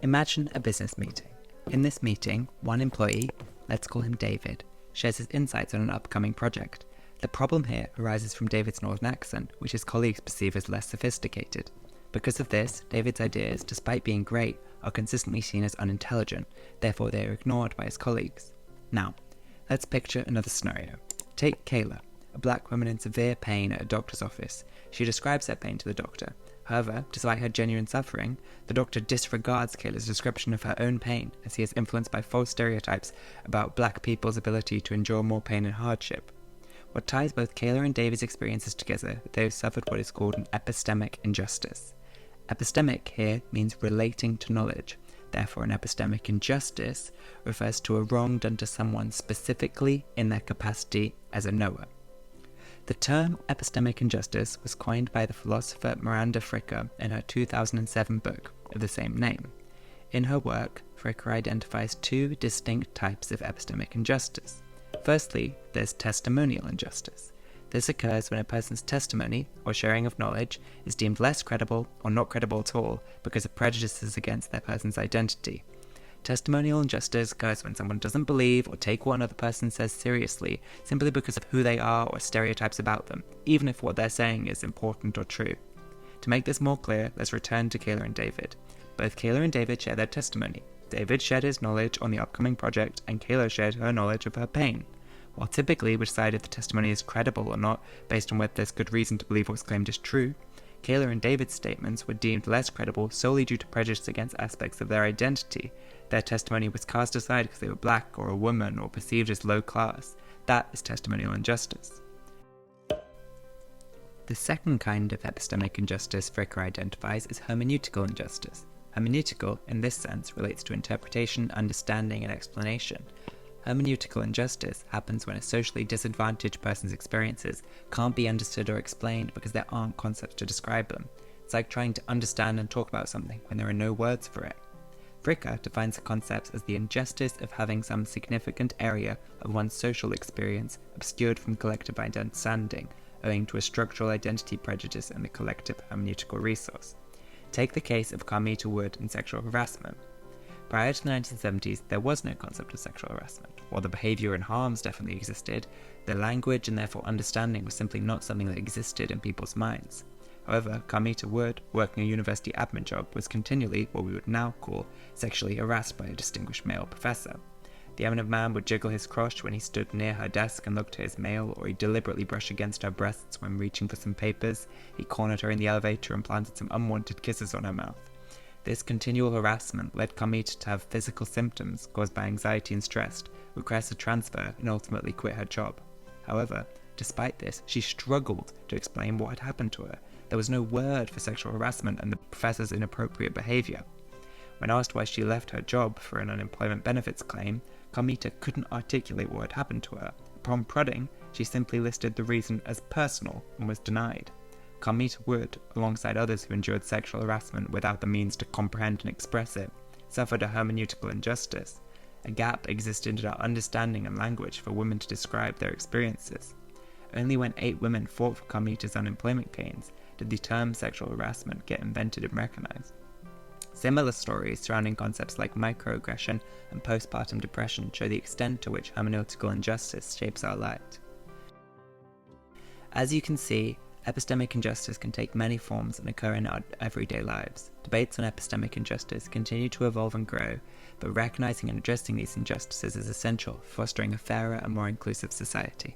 Imagine a business meeting. In this meeting, one employee, let's call him David, shares his insights on an upcoming project. The problem here arises from David's northern accent, which his colleagues perceive as less sophisticated. Because of this, David's ideas, despite being great, are consistently seen as unintelligent, therefore they are ignored by his colleagues. Now, let's picture another scenario. Take Kayla, a black woman in severe pain at a doctor's office. She describes her pain to the doctor. However, despite her genuine suffering, the doctor disregards Kayla's description of her own pain, as he is influenced by false stereotypes about black people's ability to endure more pain and hardship. What ties both Kayla and David's experiences together is that they have suffered what is called an epistemic injustice. Epistemic here means relating to knowledge. Therefore, an epistemic injustice refers to a wrong done to someone specifically in their capacity as a knower. The term epistemic injustice was coined by the philosopher Miranda Fricker in her 2007 book of the same name. In her work, Fricker identifies two distinct types of epistemic injustice. Firstly, there's testimonial injustice. This occurs when a person's testimony or sharing of knowledge is deemed less credible or not credible at all because of prejudices against that person's identity. Testimonial injustice occurs when someone doesn't believe or take what another person says seriously simply because of who they are or stereotypes about them, even if what they're saying is important or true. To make this more clear, let's return to Kayla and David. Both Kayla and David share their testimony. David shared his knowledge on the upcoming project, and Kayla shared her knowledge of her pain. While typically we decide if the testimony is credible or not based on whether there's good reason to believe what's claimed is true, Kayla and David's statements were deemed less credible solely due to prejudice against aspects of their identity. Their testimony was cast aside because they were black or a woman or perceived as low class. That is testimonial injustice. The second kind of epistemic injustice Fricker identifies is hermeneutical injustice. Hermeneutical, in this sense, relates to interpretation, understanding, and explanation. Hermeneutical injustice happens when a socially disadvantaged person's experiences can't be understood or explained because there aren't concepts to describe them. It's like trying to understand and talk about something when there are no words for it. Fricker defines the concepts as the injustice of having some significant area of one's social experience obscured from collective understanding, owing to a structural identity prejudice and the collective hermeneutical resource. Take the case of Carmita Wood and sexual harassment. Prior to the 1970s, there was no concept of sexual harassment. While the behaviour and harms definitely existed, the language and therefore understanding was simply not something that existed in people's minds. However, Carmita Wood, working a university admin job, was continually, what we would now call, sexually harassed by a distinguished male professor. The eminent man would jiggle his crotch when he stood near her desk and looked at his mail, or he'd deliberately brush against her breasts when reaching for some papers. He cornered her in the elevator and planted some unwanted kisses on her mouth. This continual harassment led Carmita to have physical symptoms caused by anxiety and stress, request a transfer, and ultimately quit her job. However, despite this, she struggled to explain what had happened to her. There was no word for sexual harassment and the professor's inappropriate behaviour. When asked why she left her job for an unemployment benefits claim, Carmita couldn't articulate what had happened to her. Upon prodding, she simply listed the reason as personal and was denied. Carmita Wood, alongside others who endured sexual harassment without the means to comprehend and express it, suffered a hermeneutical injustice. A gap existed in our understanding and language for women to describe their experiences. Only when 8 women fought for Carmita's unemployment gains did the term sexual harassment get invented and recognized. Similar stories surrounding concepts like microaggression and postpartum depression show the extent to which hermeneutical injustice shapes our lives. As you can see, epistemic injustice can take many forms and occur in our everyday lives. Debates on epistemic injustice continue to evolve and grow, but recognizing and addressing these injustices is essential for fostering a fairer and more inclusive society.